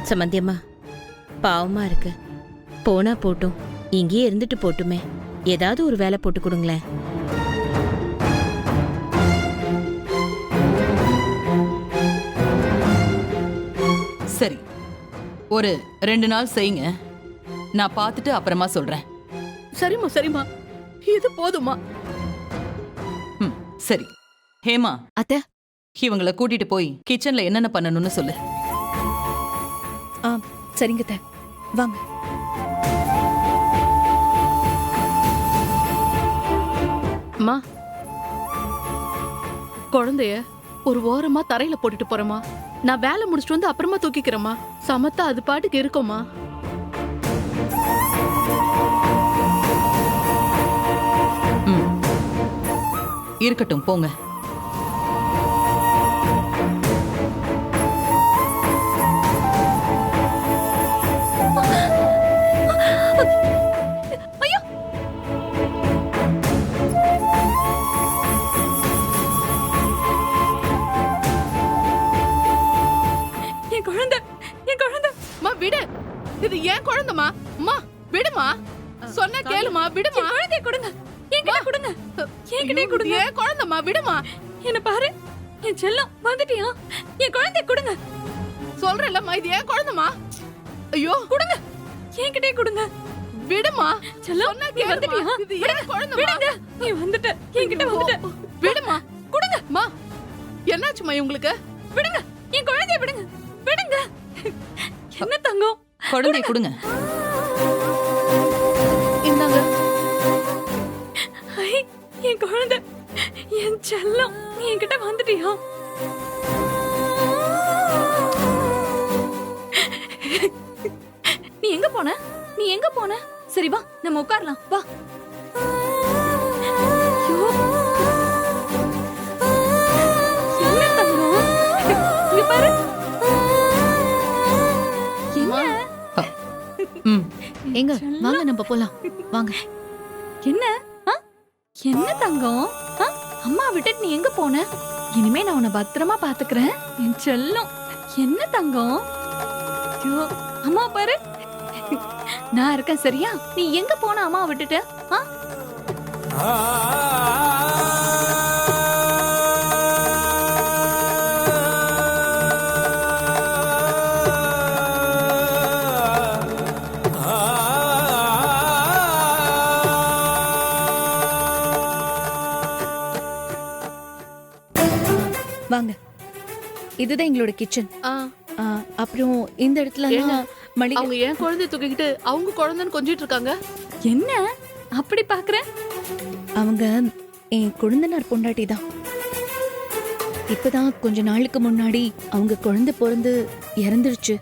சம்மந்தியம்மா, பாவமா இருக்கு. போனா போட்டும், இங்கேயே இருந்துட்டு போட்டுமே. ஏதாவது ஒரு வேலை போட்டு கொடுங்களேன். சரி, ஒரு 2 நாள் செய்யுங்க. நான் பார்த்துட்டு அப்புறமா சொல்றேன். சரிம்மா சரிம்மா, இது போதுமா? ம், சரி. ஹேமா, அத்தை. இவங்கள கூட்டிட்டு போய் கிச்சன்ல என்னென்ன பண்ணணும்னு சொல்லு. ஆ சரிங்க அத்தை, வாங்க. அம்மா, குழந்தைய ஒரு ஓரமா தரையில போட்டுட்டு போறேம்மா. நான் வேலை முடிச்சுட்டு வந்து அப்புறமா தூக்கிக்கிறேம்மா. சமத்தா அது பாட்டுக்கு இருக்கும்மா. ம், இருக்கட்டும், போங்க. என் குழந்தை, என் குழந்தை. அம்மா விடு, இது ஏன் குழந்தைமா? அம்மா விடுமா, சொன்ன கேளுமா, விடுமா. குழந்தைய கொடுங்க, என்கிட்ட கொடுங்க, என்கிட்ட கொடுங்க. ஏன் குழந்தைமா, விடுமா. என்ன பாரு, என் செல்லம் வந்துட்டியா? என் குழந்தைய கொடுங்க. சொல்றேன்லம்மா, இது ஏன் குழந்தைமா. ஐயோ கொடுங்க, என்கிட்ட கொடுங்க. விடுமா, செல்லம் சொன்ன கேளுமா. இது ஏன் குழந்தை? விடுங்க, நீ வந்துட்ட, என்கிட்ட வந்துட்ட. விடுமா, கொடுங்க. அம்மா என்னாச்சுமா உங்களுக்கு? விடுங்க, என் குழந்தைய விடுங்க, விடுங்க. என்ன தங்கம், குழந்தைய கொடுங்க. இந்தாங்க. ஐ, என் குழந்தை, என் செல்லம், நீ என்கிட்ட வந்துட்டியா? நீ எங்க போன? நீ எங்க போன? சரி வா, நம்ம உட்காரலாம், வா. ஐயோ. என்ன தங்கம்? இங்க பாரு. ம், எங்க வாங்க, நம்ம போலாம், வாங்க. என்ன என்ன தங்கம்? அம்மா விட்டுட்டு நீ எங்க போன? இனிமே நான் உன்னை பத்திரமா பாத்துக்கிறேன், என் செல்லம். என்ன தங்கம்? ஐயோ, அம்மா பாரு, நான் இருக்கேன் சரியா? நீ எங்க போன அம்மா விட்டுட்டு? வாங்க, இதுதான் எங்களோட கிச்சன். அப்புறம் இந்த இடத்துல மளிகை. அவங்க ஏன் குழந்தைய தூக்கிக்கிட்டு அவங்க குழந்தைன்னு கொஞ்சிட்டு இருக்காங்க. என்ன அப்படி பாக்குற? அவங்க என் கொழுந்தனார் பொண்டாட்டி தான். இப்பதான் கொஞ்ச நாளுக்கு முன்னாடி அவங்க குழந்தை பிறந்து இறந்துருச்சு.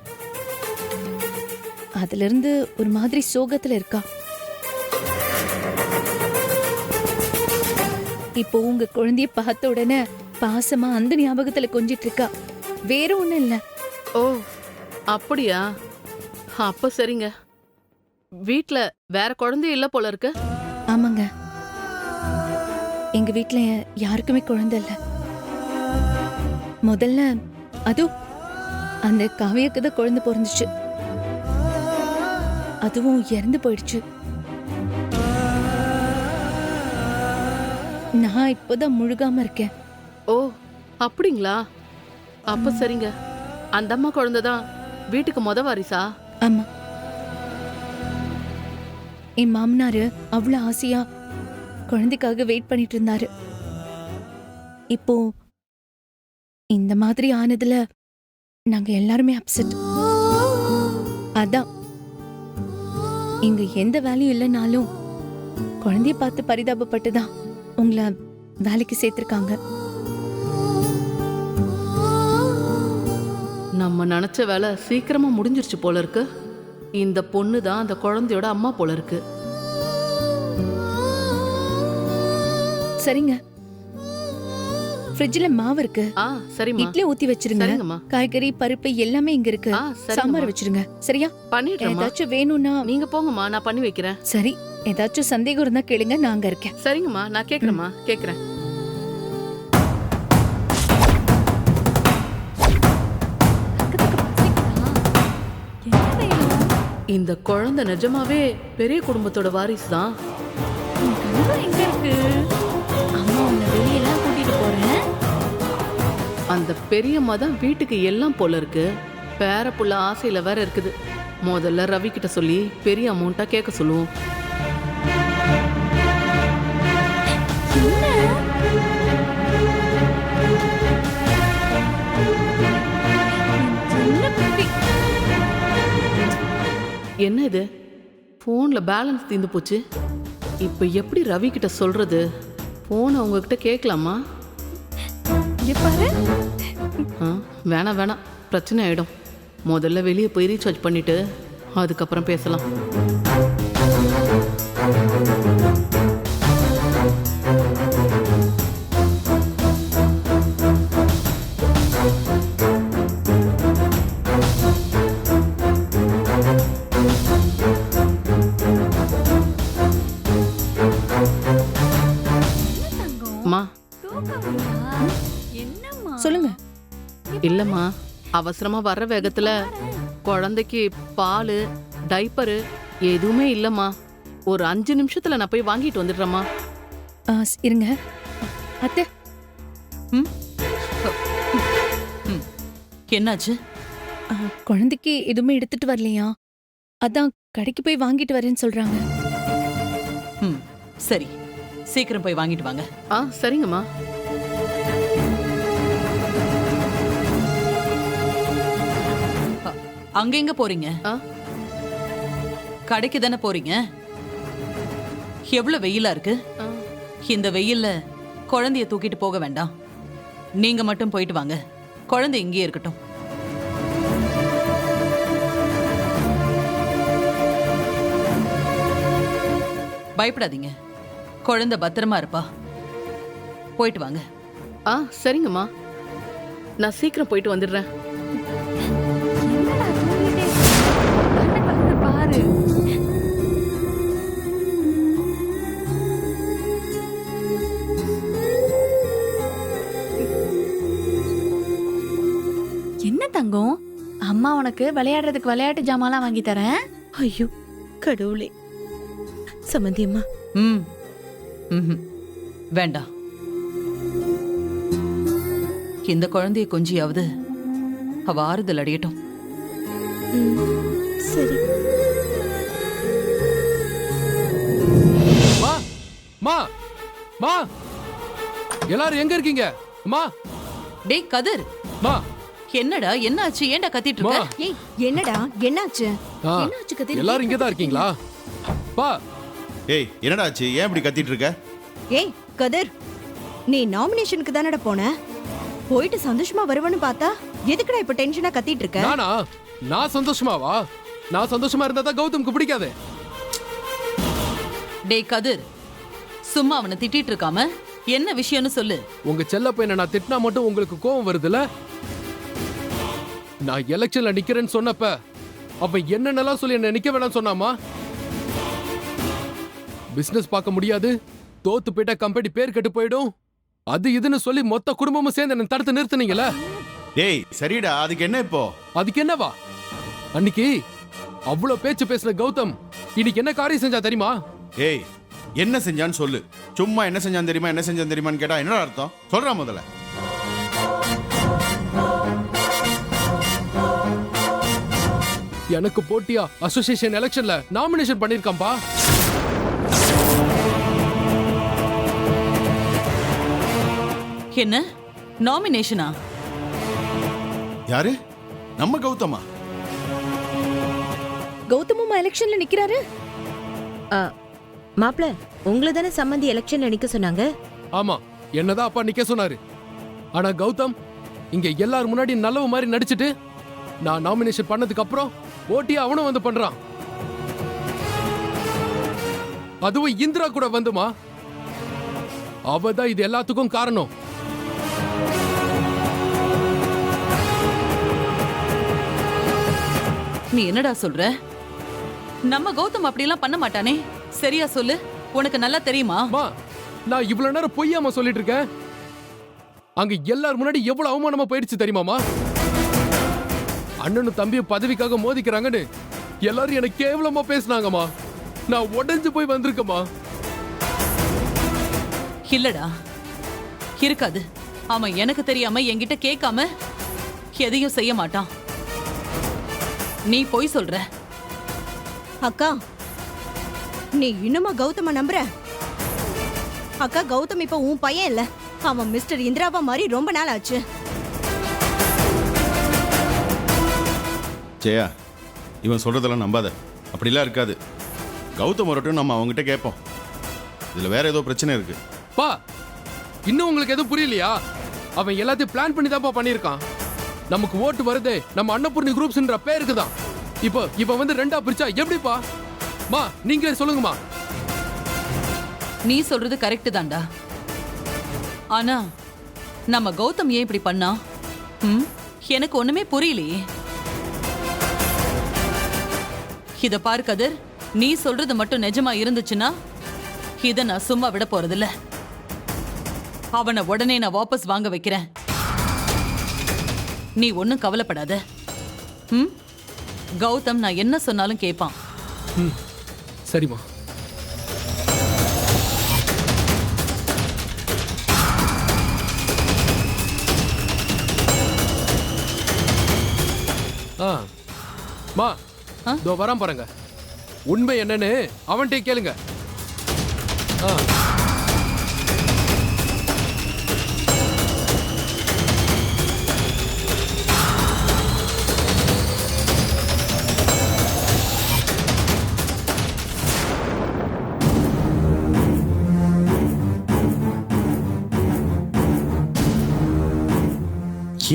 அதுல இருந்து ஒரு மாதிரி சோகத்துல இருக்கா. இப்போ உங்க குழந்தைய பார்த்த உடனே பாசமா அந்த ஞாபகத்துல கொஞ்சிட்டு இருக்கா. வேற ஒண்ணும் இல்ல. ஓ அப்படியா? அப்ப சரிங்க. வீட்ல வேற குழந்தை இல்ல போல இருக்கு. ஆமாங்க, எங்க வீட்ல யாருக்குமே குழந்தை இல்ல. முதல்ல அது அந்த காவியாக்கு தான் குழந்தை பிறந்துச்சு. அதுவும் இறந்து போயிடுச்சு. நான் இப்போதான் முழுகாம இருக்கேன். ஓ அப்படிங்களா? அப்ப சரிங்க. அந்த அம்மா குழந்தை தான் வீட்டுக்கு வாரிசா? ஆமா, என் மாமனாரு அவ்வளவு ஆசையா குழந்தைக்காக வெயிட் பண்ணிட்டு இருந்தாரு. இப்போ இந்த மாதிரி ஆனதுல நாங்க எல்லாருமே அப்செட். அதான் இங்க எந்த வேலையும் இல்லைனாலும் குழந்தைய பார்த்து பரிதாபப்பட்டுதான் உங்களை வேலைக்கு சேர்த்திருக்காங்க. நம்ம நினைச்ச வேலை சீக்கிரமா முடிஞ்சிருச்சு போல இருக்கு. இந்த பொண்ணு தான் அந்த குழந்தையோட அம்மா போல இருக்கு. சரிங்க, ஃப்ரிட்ஜ்ல மாவு இருக்கு. சரிம்மா. இட்லி ஊத்தி வச்சிருங்க. சரிங்கம்மா. காய்கறி பருப்பு எல்லாமே இங்க இருக்கு. சாம்பார் வச்சிருங்க. சரியா? பண்ணிடுறேம்மா. ஏதாச்சும் வேணும்னா நீங்க போங்கம்மா, நான் பண்ணி வைக்கிறேன். சரி, ஏதாச்சும் சந்தேகம் இருந்தா கேளுங்க, நான் அங்க இருக்கேன். சரிங்கம்மா, நான் கேக்குறேம்மா, கேக்குறேன். இந்த குழந்தை நிஜமாவே பெரிய குடும்பத்தோட வாரிசு தான். எங்க இருக்கு? அம்மா உன்னை வெளியெல்லாம் கூட்டிட்டு போறேன். அந்த பெரியம்மா தான் வீட்டுக்கு எல்லாம் போல இருக்கு. பேர புள்ள ஆசையில வேற இருக்குது. முதல்ல ரவி கிட்ட சொல்லி பெரிய அமௌண்ட்டா கேட்க சொல்லுவோம். என்ன இது, போன்ல பேலன்ஸ் தீர்ந்து போச்சு. இப்ப எப்படி ரவி கிட்ட சொல்றது? போன் அவங்க கிட்ட கேட்கலாமா? வேணாம் வேணாம், பிரச்சனை ஆயிடும். முதல்ல வெளியே போய் ரீசார்ஜ் பண்ணிட்டு அதுக்கப்புறம் பேசலாம். சொல்லுங்க. இல்லம்மா, அவசரமா வர்ற வேகத்துல குழந்தைக்கு பால் டைப்பரு எதுவுமே இல்லம்மா. ஒரு 5 நிமிஷத்துல நான் போய் வாங்கிட்டு வந்துடுறேம்மா. இருங்க அத்தை. என்னாச்சு? குழந்தைக்கு எதுவுமே எடுத்துட்டு வரலையா? அதான் கடைக்கு போய் வாங்கிட்டு வரேன்னு சொல்றாங்க. சரி, சீக்கிரம் போய் வாங்கிட்டு வாங்க. சரிங்கம்மா. அங்க எங்க போறீங்க? கடைக்கு தானே போறீங்க. எவ்வளவு வெயிலா இருக்கு. இந்த வெயில்ல குழந்தைய தூக்கிட்டு போக வேண்டாம். நீங்க மட்டும் போயிட்டு வாங்க. குழந்தை இங்கேயே இருக்கட்டும். பயப்படாதீங்க, குழந்தை பத்திரமா இருப்பா. போயிட்டு வாங்க. சரிங்கம்மா, நான் சீக்கிரம் போயிட்டு வந்துடுறேன். பாரு, என்ன தங்கம், அம்மா உனக்கு விளையாடுறதுக்கு விளையாட்டு ஜாமான்லாம் வாங்கி தரேன். ஐயோ கடவுளே. சமந்தி அம்மா. வேண்டாம். இந்த குழந்தைய கொஞ்சியாவது அவ ஆறுதல் அடையட்டும். சரி. மா மா மா, எல்லாரும் எங்க இருக்கீங்க? மா. டேய் கதிர். மா. என்னடா, என்னாச்சு? ஏன்டா கத்திட்டு இருக்க? ஏய், என்னடா என்னாச்சு? என்னாச்சு கதிர்? எல்லாரும் இங்க தான் இருக்கீங்களா? பா. ஏய், என்னடா ஆச்சு? ஏன் இப்படி கத்திட்டு இருக்க? ஏய் கதிர், நீ நாமினேஷனுக்கு தானடா போன? போயிட்டு சந்தோஷமா வருவன்னு பார்த்தா எதுக்குடா இப்ப டென்ஷனா கத்திட்டு இருக்க? நானா? நான் சந்தோஷமாவா? நான் சந்தோஷமா இருந்தா தான் கௌதம்க்கு பிடிக்காதே. டேய் கதிர், சும்மா அவனை திட்டிட்டு இருக்காம என்ன விஷயம்னு சொல்லு. உங்க செல்ல பையனை நான் திட்டினா மட்டும் உங்களுக்கு கோவம் வருதுல? நான் எலெக்ஷன்ல நிக்கிறேன்னு சொன்னப்ப அவன் என்னென்னலாம் சொல்லி என்ன நிக்க வேணாம்னு சொன்னாமா? பிசினஸ் பார்க்க முடியாது, தோத்து போயிட்டா கம்பெனி பேர் கெட்டு போயிடும், அது இதுன்னு சொல்லி மொத்த குடும்பமும் சேர்ந்து என்ன தடுத்து நிறுத்துனீங்களா? டேய் சரிடா, அதுக்கு என்ன இப்போ? அதுக்கு என்னவா? அன்னைக்கு அவ்வளவு பேச்சு பேசின கௌதம் இன்னைக்கு என்ன காரியம் செஞ்சா தெரியுமா? ஏய், என்ன செஞ்சான்னு சொல்லு. சும்மா என்ன செஞ்சான் தெரியுமா, என்ன செஞ்சான் தெரியுமான்னு கேட்டா என்னடா அர்த்தம்? சொல்றா முதல்ல. எனக்கு போட்டியா அசோசியேஷன் எலெக்ஷன்ல நாமினேஷன் பண்ணிருக்கான்பா. என்ன நாமினேஷனா? யாரு? நம்ம கௌதமா? கௌதமும் எலெக்ஷன்ல நிக்கிறாரு. மாப்ள, உங்களை தானே சம்மந்தி எலெக்ஷன்ல நிக்க சொன்னாங்க? ஆமா, என்னதான் அப்பா நிக்க சொன்னாரு. ஆனா கௌதம் இங்க எல்லாரும் முன்னாடி நல்லவ மாதிரி நடிச்சிட்டு நான் நாமினேஷன் பண்ணதுக்கு அப்புறம் ஓட்டியா அவனும் வந்து பண்றான். அதுவும் இந்திரா கூட வந்துமா. அவதான் இது எல்லாத்துக்கும் காரணம். நீ என்னடா சொல்ற? நம்ம கௌதம் அப்படிலாம் பண்ண மாட்டானே. சரியா சொல்லு, உனக்கு நல்லா தெரியுமா? நான் இவ்வளவு நேரம் பொய்யாம சொல்லிட்டு இருக்கேன். அங்க எல்லாரும் முன்னாடி எவ்வளவு அவமானமா போயிடுச்சு தெரியுமாமா? அண்ணனும் தம்பியும் பதவிக்காக மோதிக்கிறாங்கன்னு எல்லாரும் எனக்கு கேவலமா பேசுனாங்கம்மா. நான் உடைஞ்சு போய் வந்திருக்கேம்மா. இல்லடா, இருக்காது. அவன் எனக்கு தெரியாம என்கிட்ட கேட்காம எதையும் செய்ய மாட்டான். நீ போய் சொல்ற. அக்கா, நீ இன்னுமா கௌதம நம்புற? அக்கா, கௌதம் இப்ப உன் பையன் இல்ல, அவன் மிஸ்டர் இந்திராவா மாதிரி ரொம்ப நாள் ஆச்சு. ஜெயா, இவன் சொல்றதெல்லாம் நம்பாத. அப்படிலாம் இருக்காது. கௌதம் வரட்டும், நம்ம அவங்ககிட்ட கேட்போம். இதுல வேற ஏதோ பிரச்சனை இருக்கு. பா, இன்னும் உங்களுக்கு எதுவும் புரியலையா? அவன் எல்லாத்தையும் பிளான் பண்ணி தான்ப்பா பண்ணியிருக்கான். நமக்கு ஓட்டு வருது நம்ம அன்னபூர்ணி குரூப்ஸ்ன்ற பேருக்கு தான். இப்போ வந்து ரெண்டா பிரிச்சா எப்படிப்பா? மா, நீங்களே சொல்லுங்கம்மா. நீ சொல்றது கரெக்ட் தான்டா. ஆனா நம்ம கௌதம் ஏன் இப்படி பண்ணா? எனக்கு ஒண்ணுமே புரியலையே. இத பாரு கதிர், நீ சொல்றது மட்டும் நிஜமா இருந்துச்சுன்னா இத நான் சும்மா விட போறதில்ல. அவனை உடனே நான் வாபஸ் வாங்க வைக்கிறேன். நீ ஒன்னும் கவலைப்படாத. கௌதம் நான் என்ன சொன்னாலும் கேட்பான். சரிம்மா. மா, இதோ வரான் பாருங்க. உண்மை என்னன்னு அவன்கிட்ட கேளுங்க.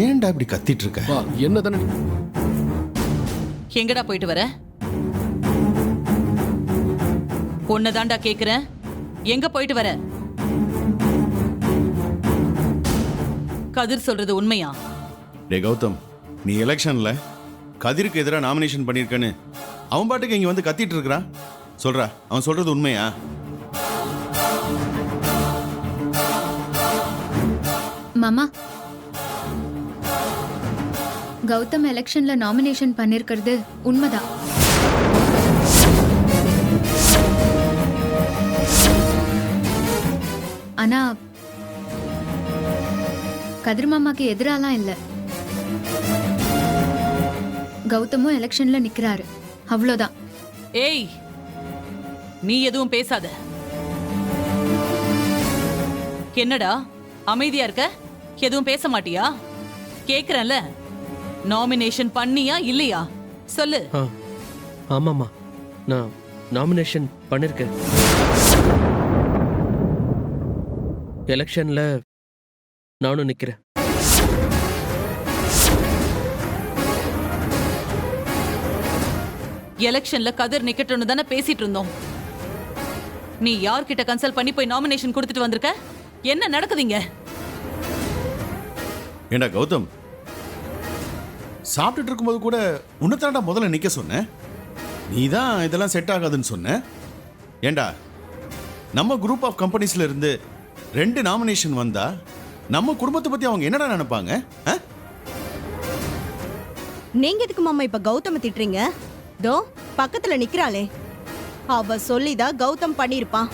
ஏன்டா இப்படி கத்திட்டு இருக்க? என்ன தானே எங்கடா போயிட்டு வர? உன்னதாண்டா கேக்குறேன், எங்க போயிட்டு வர? கதிர் சொல்றது உண்மையா? டே கௌதம், நீ எலெக்ஷன்ல கதிருக்கு எதிராக நாமினேஷன் பண்ணிருக்கன்னு அவன் பாட்டுக்கு இங்க வந்து கத்திட்டு இருக்கிறான். சொல்றா, அவன் சொல்றது உண்மையா? மாமா, கௌதம் எலெக்ஷன்ல நாமினேஷன் பண்ணிருக்கிறது உண்மைதான். ஆனா கதிர் மாமாக்கு எதிராலாம் இல்ல. கௌதமும் எலெக்ஷன்ல நிக்கிறாரு, அவ்வளவுதான். ஏய், நீ எதுவும் பேசாத. என்னடா அமைதியா இருக்க? எதுவும் பேச மாட்டியா? கேக்குறேன்ல, நாமினேஷன் பண்ணியா இல்லையா சொல்லு. ஆமாம்மா, நான் நாமினேஷன் பண்ணிருக்கேன். எலெக்ஷன்ல நானும் நிக்கிறேன். எலெக்ஷன்ல கதிர் நிக்கட்டும்னு தானே பேசிட்டு இருந்தோம். நீ யார்கிட்ட கன்சல்ட் பண்ணி போய் நாமினேஷன் கொடுத்துட்டு வந்திருக்க? என்ன நடக்குதுங்க? ஏண்டா கௌதம், சாப்பிட்டுட்டு இருக்கும்போது கூட உன்னதாண்டா முதல்ல நிக்க சொன்ன. நீ தான் இதெல்லாம் செட் ஆகாதுன்னு சொன்ன. ஏண்டா, நம்ம குரூப் ஆஃப் கம்பெனிஸ்ல இருந்து 2 நாமினேஷன் வந்தா நம்ம குடும்பத்தை பத்தி அவங்க என்னடா நினைப்பாங்க? நீங்க எதுக்கு மாமா இப்ப கௌதம திட்டுறீங்க? தோ பக்கத்துல நிக்கிறாளே, அவ சொல்லிதான் கௌதம் பண்ணிருப்பான்.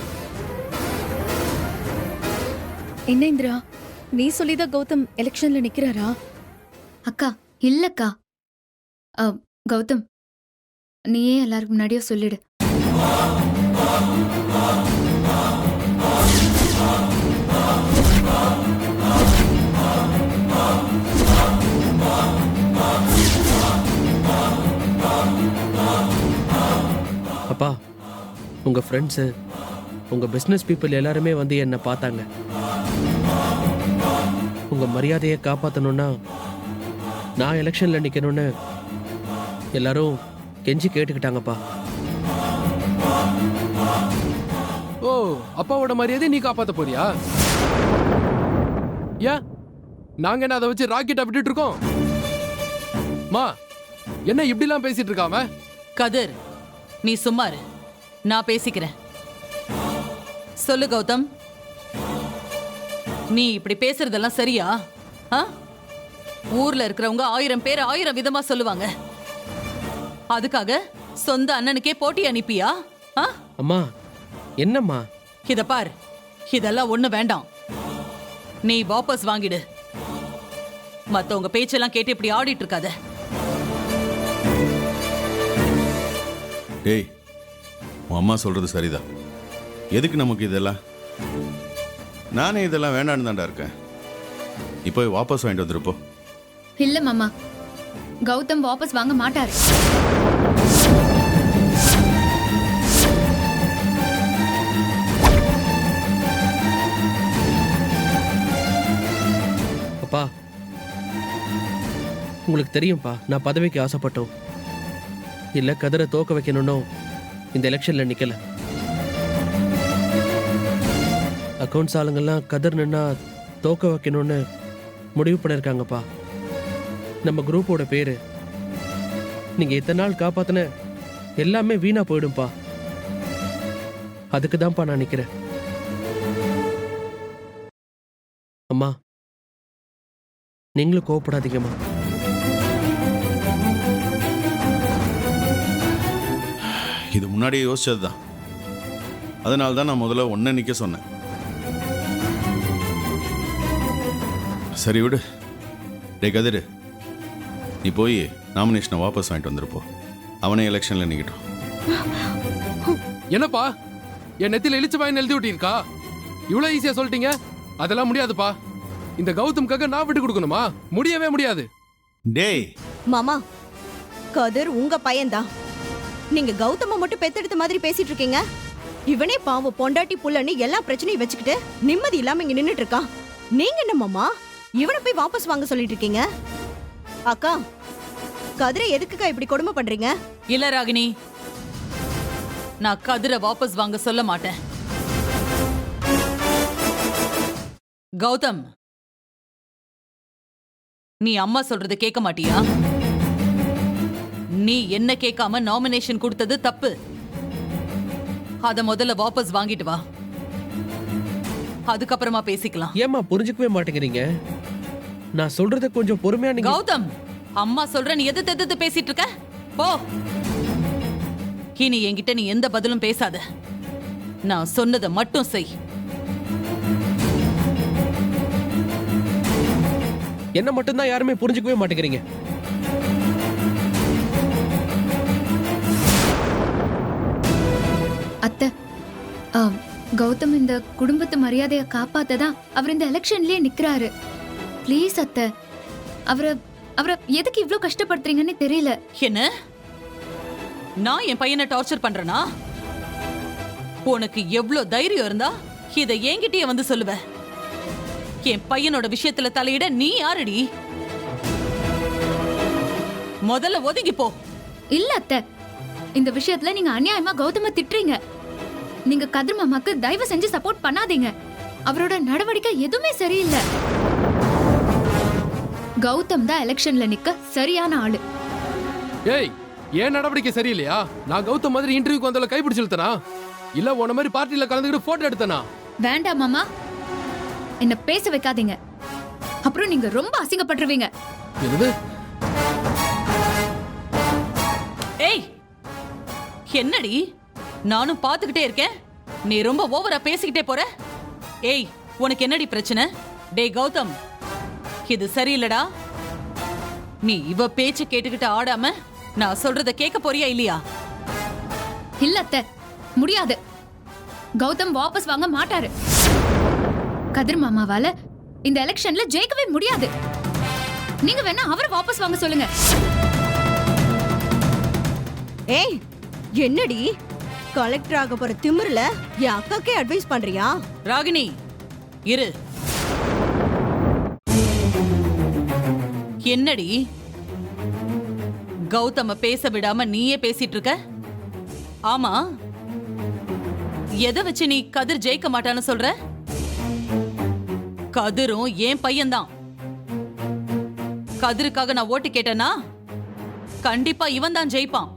என்ன இந்திரா, நீ சொல்லிதான் கௌதம் எலெக்ஷன்ல நிக்கிறாரா? அக்கா, இல்லக்கா. கௌதம், நீயே எல்லாருக்கும் முன்னாடியே சொல்லிடு. அப்பா, உங்க ஃப்ரெண்ட்ஸு, உங்க பிஸ்னஸ் பீப்புள் எல்லாருமே வந்து என்னை பார்த்தாங்க. உங்க மரியாதையை காப்பாற்றணும்னா நான் எலெக்ஷன்ல நிக்கணும்னு எல்லாரும் கெஞ்சி கேட்டுக்கிட்டாங்கப்பா. ஓ, அப்பாவோட மரியாதை நீ காப்பாத்த போறியா? ஏன் நாங்க என்ன அதை வச்சு ராக்கெட்டை விட்டுட்டு இருக்கோம்? மா, என்ன இப்படிலாம் பேசிட்டு இருக்காம? கதிர், நீ சும்மா இரு, நான் பேசிக்கிறேன். சொல்லு கௌதம், நீ இப்படி பேசுறதெல்லாம் சரியா? ஊர்ல இருக்கிறவங்க 1000 பேர் 1000 விதமா சொல்லுவாங்க. அதுக்காக சொந்த அண்ணனுக்கே போட்டி அனுப்பியா? ஆ? அம்மா என்னம்மா? இத பார், இதெல்லாம் ஒண்ணு வேண்டாம். நீ வாபஸ் வாங்கிடு. மத்தவங்க பேச்செல்லாம் கேட்டு இப்படி ஆடிட்டு இருக்காத. டேய், உன் அம்மா சொல்றது சரிதான். எதுக்கு நமக்கு இதெல்லாம்? நானே இதெல்லாம் வேண்டான்னு தான்டா இருக்கேன். இப்போ வாபஸ் வாங்கிட்டு வந்துருப்போம். இல்ல மாமா, கௌதம் வாபஸ் வாங்க மாட்டாரு. அப்பா, உங்களுக்கு தெரியும்ப்பா, நான் பதவிக்கு ஆசைப்பட்டோம் இல்ல கதிரை தோக்க வைக்கணும்னோ இந்த எலெக்ஷன்ல நிக்கல. அக்கௌண்ட்ஸ் ஆளுங்கெல்லாம் கதிர் நின்னா தோக்க வைக்கணும்னு முடிவு பண்ணிருக்காங்கப்பா. நம்ம குரூப்போட பேரு நீங்க இத்தனை நாள் காப்பாத்தின எல்லாமே வீணா போயிடும்பா. அதுக்கு தான்ப்பா நான் நிக்கிறேன். அம்மா, நீங்களும் கோவப்படாதீங்கம்மா. இது முன்னாடியே யோசிச்சது தான். அதனால தான் நான் முதல்ல ஒன்றை நிற்க சொன்னேன். சரி விடு. டே கதிரு, நீ போய் நாமினேஷனை வாபஸ் வாங்கிட்டு வந்துருப்போ. அவனே எலெக்ஷனில் நிற்கட்டும். என்னப்பா, என் நெத்தியில் இழிச்சு பாயின்னு எழுதி விட்டிருக்கா? இவ்வளோ ஈஸியாக சொல்லிட்டீங்க. அதெல்லாம் முடியாதுப்பா. இந்த கௌதம்காக நான் விட்டு கொடுக்கணுமா? முடியவே முடியாது. டேய் மாமா, கதிர் உங்க பையன்தான். நீங்க கௌதம மட்டும் பெத்தெடுத்த மாதிரி பேசிட்டு இருக்கீங்க. இவனே பாவம் பொண்டாட்டி புள்ளன்னு எல்லா பிரச்சனையும் வச்சுக்கிட்டு நிம்மதி இல்லாம இங்க நின்னுட்டு இருக்கான். நீங்க என்ன மாமா இவனை போய் வாபஸ் வாங்க சொல்லிட்டு இருக்கீங்க? அக்கா, கதிரை எதுக்குக்கா இப்படி கொடுமை பண்றீங்க? இல்ல ராகினி, நான் கதிரை வாபஸ் வாங்க சொல்ல மாட்டேன். கௌதம், நீ அம்மா சொல்றது கேட்க மாட்டியா? நீ என்ன கேட்காம நாமினேஷன் கொடுத்தது தப்பு. அத முதல்ல வாபஸ் வாங்கிட்டு வா, அதுக்கப்புறமா பேசிக்கலாம். ஏம்மா புரிஞ்சுக்கவே மாட்டேங்கிறீங்க? நான் சொல்றத கொஞ்சம் பொறுமையா நீங்க. கௌதம், அம்மா சொல்ற நீ எதிர்த்து பேசிட்டு இருக்க? போ. இனி என்கிட்ட நீ எந்த பதிலும் பேசாத. நான் சொன்னதை மட்டும் செய். என்ன மட்டும்தான் யாருமே புரிஞ்சுக்கவே மாட்டேங்கிறீங்க. அத்தை, கௌதம் இந்த குடும்பத்து மரியாதையை காப்பாத்ததான் அவர் இந்த எலெக்ஷன்லயே நிக்கிறாரு. ப்ளீஸ் அத்தை, அவரை எதுக்கு இவ்ளோ கஷ்டப்படுத்துறீங்கன்னு தெரியல. என்ன, நான் என் பையனை டார்ச்சர் பண்றேனா? உனக்கு எவ்வளவு தைரியம் இருந்தா இதை என்கிட்டயே வந்து சொல்லுவ? என் பையனோட விஷயத்துல தலையிட நீ யாரடி? முதல்ல ஒதுங்கி போ. இல்ல அத்தை, இந்த விஷயத்துல நீங்க அநியாயமா கௌதம திட்டுறீங்க. நீங்க கதிர் மாமாக்கு தயவு செஞ்சு சப்போர்ட் பண்ணாதீங்க. அவரோட நடவடிக்கை எதுவுமே சரியில்லை. கௌதம் தான் எலெக்ஷன்ல நிக்க சரியான ஆளு. ஏய், ஏன் நடவடிக்கை சரியில்லையா? நான் கௌதம் மாதிரி இன்டர்வியூக்கு வந்தால கைப்பிடிச்சிருத்தனா? இல்ல உன மாதிரி பார்ட்டியில கலந்துக்கிட்டு போட்டோ எடுத்தனா? வேண்டாம் மாமா, என்ன பேச வைக்காதீங்க. அப்புறம் நீங்க ரொம்ப அசிங்கப்பட்டுருவீங்க. என்னது? ஏய், என்னடி? நானும் பாத்துக்கிட்டே இருக்கேன், நீ ரொம்ப ஓவரா பேசிக்கிட்டே போற. ஏய், உனக்கு என்னடி பிரச்சனை? டேய் கௌதம், இது சரியில்லடா. நீ இவ பேச்சு கேட்டுக்கிட்டு ஆடாம நான் சொல்றத கேட்க போறியா இல்லையா? இல்ல அத்தை, முடியாது. கௌதம் வாபஸ் வாங்க மாட்டாரு. கதிர் மாமாவால இந்த எலெக்ஷன்ல ஜெயிக்கவே முடியாது. நீங்க வேணா அவரை வாபஸ் வாங்க சொல்லுங்க. ஏய், என்னடி கலெக்டர் ஆக போற திமிர்ல என் அக்காக்கே அட்வைஸ் பண்றியா? ராகினி, இரு. என்னடி, கௌதம பேச விடாம நீயே பேசிட்டு இருக்க? ஆமா, எதை வச்சு நீ கதிர் ஜெயிக்க மாட்டான்னு சொல்ற? கதிரும் என் பையன்தான். கதிருக்காக நான் ஓட்டு கேட்டேன்னா கண்டிப்பா இவன் தான் ஜெயிப்பான்.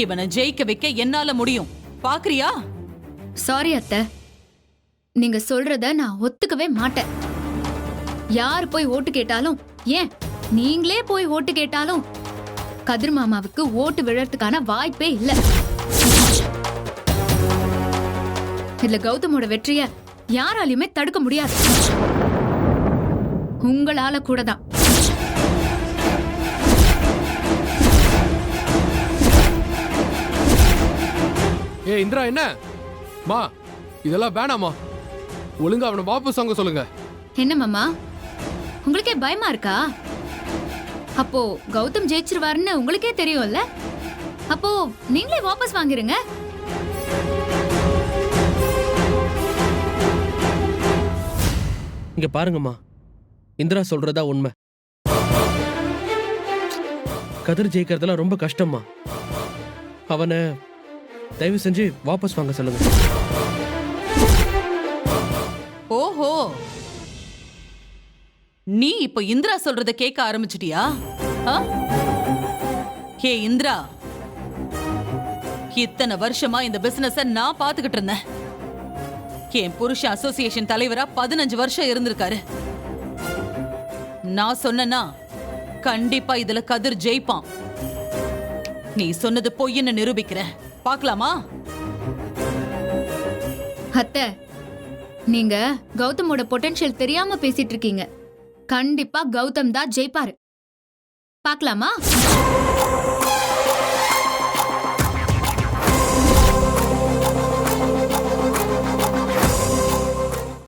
இவனை ஜெயிக்க வைக்க என்னால முடியும். பாக்குறியா? சாரி அத்தை, நீங்க சொல்றத நான் ஒத்துக்கவே மாட்டேன். யார் போய் ஓட்டு கேட்டாலும், ஏன் நீங்களே போய் ஓட்டு கேட்டாலும் கதிர் மாமாவுக்கு ஓட்டு விழறதுக்கான வாய்ப்பே இல்ல. இதுல கௌதமோட வெற்றிய யாராலையுமே தடுக்க முடியாது. உங்களால கூட தான். ஏ இந்திரா, என்ன மா இதெல்லாம் வேணாமா? ஒழுங்கா அவனை வாபஸ் வாங்க சொல்லுங்க. என்ன மாமா, உங்களுக்கே பயமா இருக்கா? அப்போ கௌதம் ஜெயிச்சிருவாருன்னு உங்களுக்கே தெரியும்ல. அப்போ நீங்களே வாபஸ் வாங்கிருங்க. இங்க பாருங்கம்மா, இந்திரா சொல்றதா உண்மை. கதிர் ஜெயிக்கிறதெல்லாம் ரொம்ப கஷ்டம்மா. அவனை தயவு செஞ்சு வாபஸ் வாங்க சொல்லுங்க. ஓஹோ, நீ இப்ப இந்திரா சொல்றத கேட்க ஆரம்பிச்சிட்டியா? ஹே இந்திரா, இத்தனை வருஷமா இந்த பிசினஸ நான் பாத்துக்கிட்டு இருந்தேன். என் புருஷ அசோசியேஷன் தலைவரா 15 வருஷம் இருந்திருக்காரு. நான் சொன்னேன்னா கண்டிப்பா இதுல கதிர் ஜெயிப்பான். நீ சொன்னது பொய்ன்னு நிரூபிக்கிறேன். பார்க்கலாமா? அத்தை, நீங்க கௌதமோட பொட்டன்ஷியல் தெரியாம பேசிட்டு இருக்கீங்க. கண்டிப்பா கௌதம் தான் ஜெயிப்பாரு. பார்க்கலாமா?